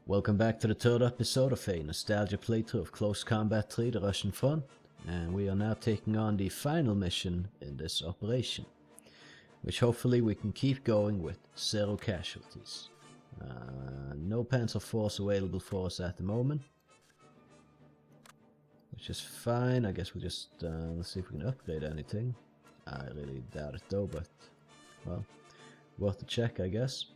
Welcome back to the third episode of a nostalgia playthrough of Close Combat 3, the Russian Front, and we are now taking on the final mission in this operation, which hopefully we can keep going with 0 casualties. No Panzer force available for us at the moment, which is fine. I guess we'll just let's see if we can upgrade anything. I really doubt it though, but well, worth a check I guess.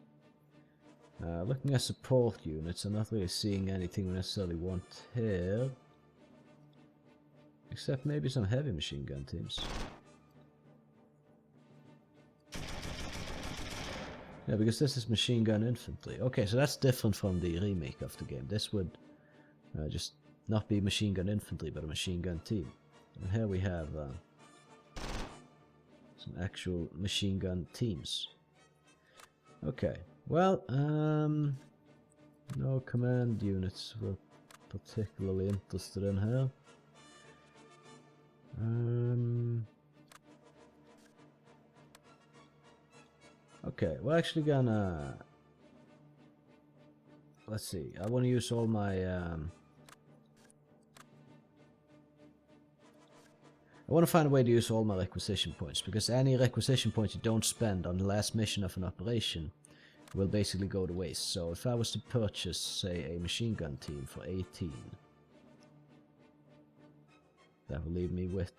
Looking at support units, I'm not really seeing anything we necessarily want here. Except maybe some heavy machine gun teams. Yeah, because this is machine gun infantry. Okay, so that's different from the remake of the game. This would just not be machine gun infantry, but a machine gun team. And here we have some actual machine gun teams. Okay. Well, no command units we're particularly interested in here. Okay, we're actually gonna... Let's see, I want to use all my... I want to find a way to use all my requisition points, because any requisition points you don't spend on the last mission of an operation will basically go to waste. So if I was to purchase, say, a machine gun team for 18, that will leave me with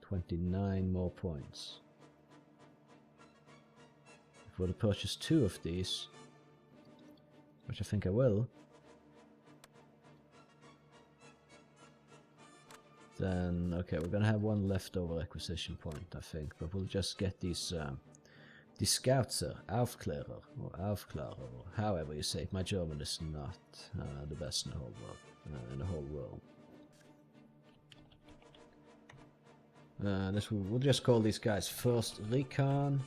29 more points. If I were to purchase 2 of these, which I think I will, then okay, we're gonna have 1 leftover acquisition point, I think, but we'll just get these scouts, Aufklärer, or Aufklarer, or however you say it. My German is not the best in the whole world. We'll just call these guys First Recon,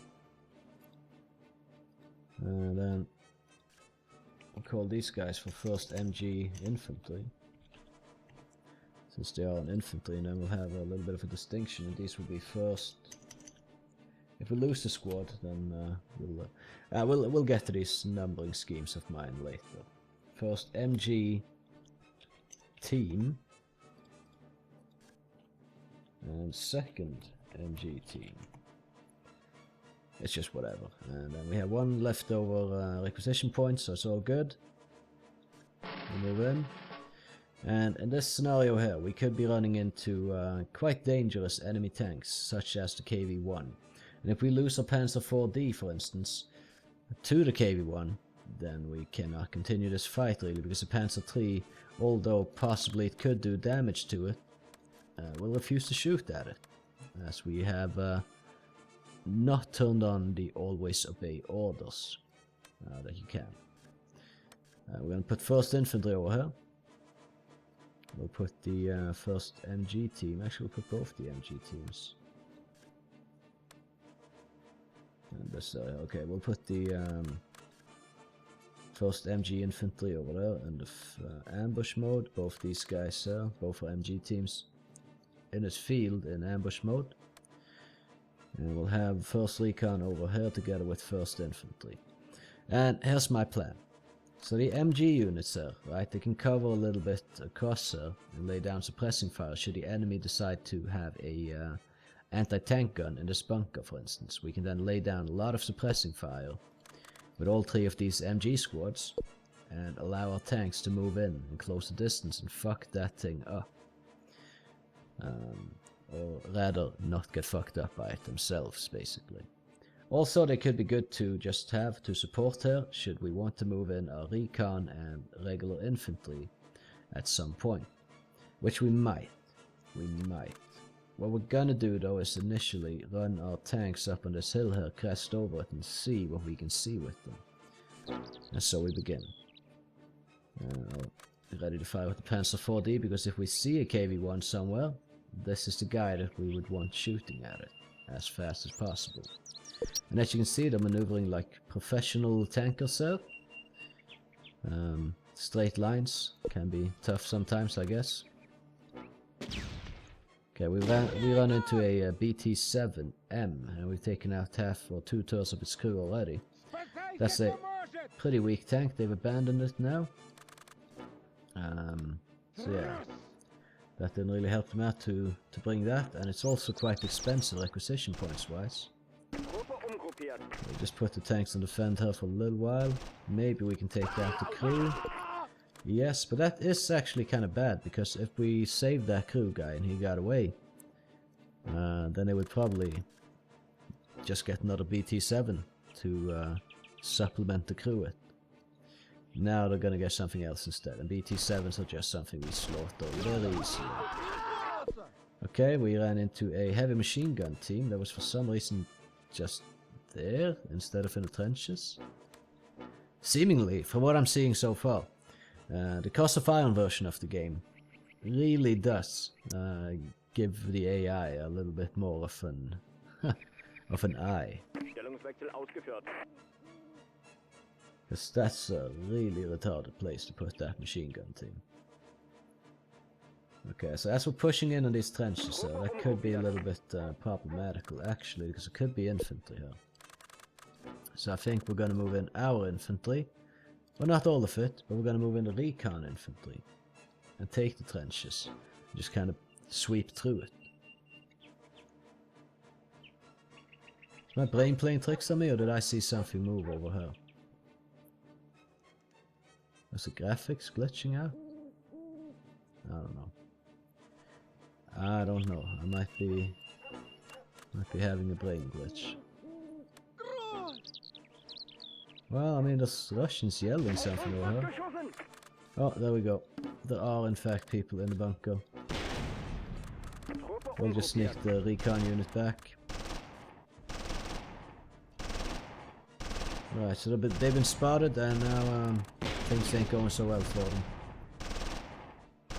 and then we'll call these guys for First MG Infantry, since they are an infantry, and then we'll have a little bit of a distinction, and these will be first. If we lose the squad, then we'll get to these numbering schemes of mine later. First MG team and second MG team. It's just whatever. And then we have 1 leftover requisition point, so it's all good. We move in. And in this scenario here, we could be running into quite dangerous enemy tanks, such as the KV-1. And if we lose a Panzer 4D, for instance, to the KV-1, then we cannot continue this fight really, because the Panzer 3, although possibly it could do damage to it, will refuse to shoot at it, as we have not turned on the always obey orders that you can. We're going to put first infantry over here. We'll put the first MG team, actually we'll put both the MG teams. And this, okay, we'll put the first MG infantry over there in the ambush mode. Both these guys, both are MG teams, in his field in ambush mode. And we'll have first recon over here together with first infantry. And here's my plan. So the MG units there, right, they can cover a little bit across here and lay down suppressing fire should the enemy decide to have a anti-tank gun in this bunker, for instance. We can then lay down a lot of suppressing fire with all 3 of these MG squads and allow our tanks to move in and close the distance and fuck that thing up. Or rather, not get fucked up by it themselves, basically. Also, they could be good to just have to support here should we want to move in our recon and regular infantry at some point. Which we might. What we're gonna do though is initially run our tanks up on this hill here, crest over it, and see what we can see with them. And so we begin. Ready to fire with the Panzer 4D, because if we see a KV-1 somewhere, this is the guy that we would want shooting at it as fast as possible. And as you can see, they're maneuvering like professional tankers there. Straight lines can be tough sometimes, I guess. Okay, we run into a BT-7M, and we've taken out half or 2/3 of its crew already. That's a pretty weak tank. They've abandoned it now. So yeah, that didn't really help them out to bring that, and it's also quite expensive requisition points wise. We'll just put the tanks on defend her for a little while. Maybe we can take out the crew. Yes, but that is actually kind of bad, because if we saved that crew guy and he got away, then they would probably just get another BT-7 to supplement the crew with. Now they're gonna get something else instead, and BT-7s are just something we slaughter very easily. Okay, we ran into a heavy machine gun team that was for some reason just there instead of in the trenches. Seemingly, from what I'm seeing so far, the Cross of Iron version of the game really does give the AI a little bit more of an of an eye. Because that's a really retarded place to put that machine gun team. Okay, so as we're pushing in on these trenches, that could be a little bit problematical actually, because it could be infantry here. So I think we're going to move in our infantry. Well, not all of it, but we're going to move in the recon infantry. And take the trenches. Just kind of sweep through it. Is my brain playing tricks on me, or did I see something move over here? Was the graphics glitching out? I don't know. I don't know. I might be having a brain glitch. Well, I mean, there's Russians yelling something over here. Oh, there we go. There are in fact people in the bunker. We'll just sneak the recon unit back. Right, so they've been spotted, and now things ain't going so well for them.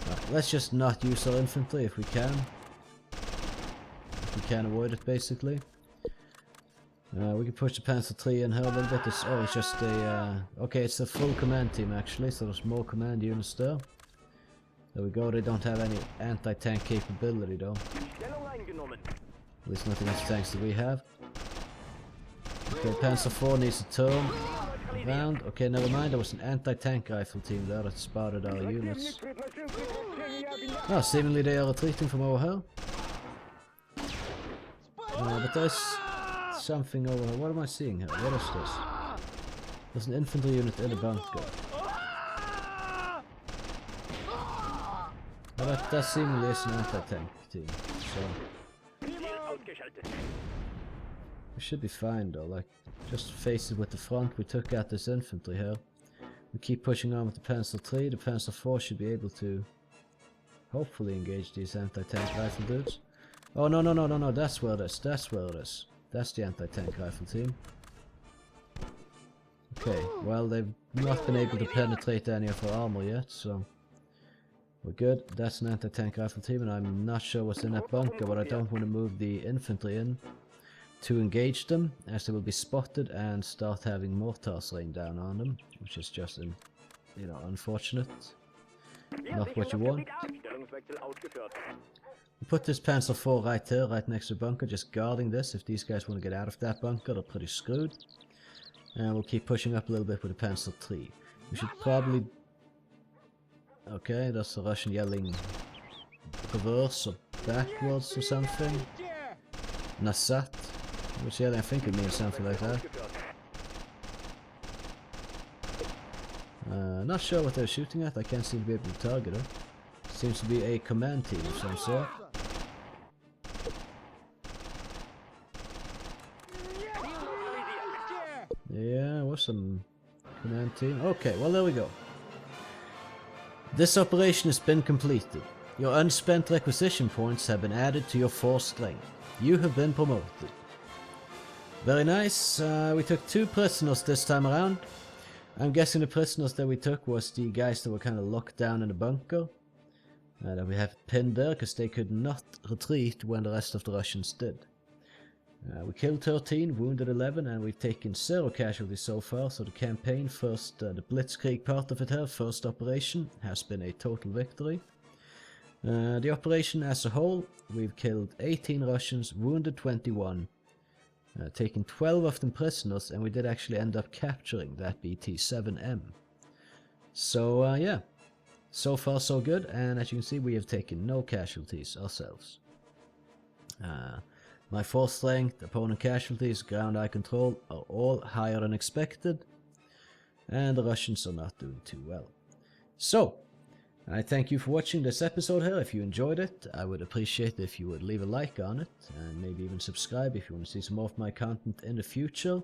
Right, let's just not use our infantry if we can. If we can avoid it, basically. We can push the Panzer III in here a little bit. It's just a... okay, it's a full command team actually, so there's more command units there. There we go, they don't have any anti-tank capability though. At least nothing against tanks that we have. Okay, Panzer IV needs to turn around. Okay, never mind, there was an anti-tank rifle team there that spotted our units. Oh, seemingly they are retreating from over here. But there's something over here. What am I seeing here? What is this? There's an infantry unit in a bunker. Well, that seemingly is an anti-tank team, so... we should be fine though, like, just face it with the front. We took out this infantry here. We keep pushing on with the Panzer III. The Panzer IV should be able to hopefully engage these anti-tank rifle dudes. Oh, no, that's where it is, that's where it is. That's the anti-tank rifle team. Okay, well, they've not been able to penetrate any of our armor yet, so we're good. That's an anti-tank rifle team, and I'm not sure what's in that bunker, but I don't want to move the infantry in to engage them, as they will be spotted and start having mortars rain down on them, which is just, you know, unfortunate. Not what you want. We'll put this Panzer IV right here, right next to the bunker, just guarding this. If these guys want to get out of that bunker, they're pretty screwed. And we'll keep pushing up a little bit with the Panzer III. We should probably... okay, that's a Russian yelling reverse or backwards or something. Nasat. Which yelling, I think it means something like that. Not sure what they're shooting at. I can't seem to be able to target it. Seems to be a command team of some sort. Yeah, was some command team. Okay, well there we go. This operation has been completed. Your unspent requisition points have been added to your force strength. You have been promoted. Very nice. We took 2 prisoners this time around. I'm guessing the prisoners that we took was the guys that were kind of locked down in the bunker. That we have pinned there because they could not retreat when the rest of the Russians did. We killed 13, wounded 11, and we've taken 0 casualties so far, so the campaign, first the Blitzkrieg part of it here, first operation, has been a total victory. The operation as a whole, we've killed 18 Russians, wounded 21, taking 12 of them prisoners, and we did actually end up capturing that BT-7M. So yeah, so far so good, and as you can see we have taken no casualties ourselves. My force strength, opponent casualties, ground eye control are all higher than expected, and the Russians are not doing too well. So, I thank you for watching this episode here. If you enjoyed it, I would appreciate it if you would leave a like on it, and maybe even subscribe if you want to see some more of my content in the future.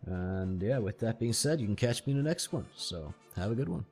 And yeah, with that being said, you can catch me in the next one, so have a good one.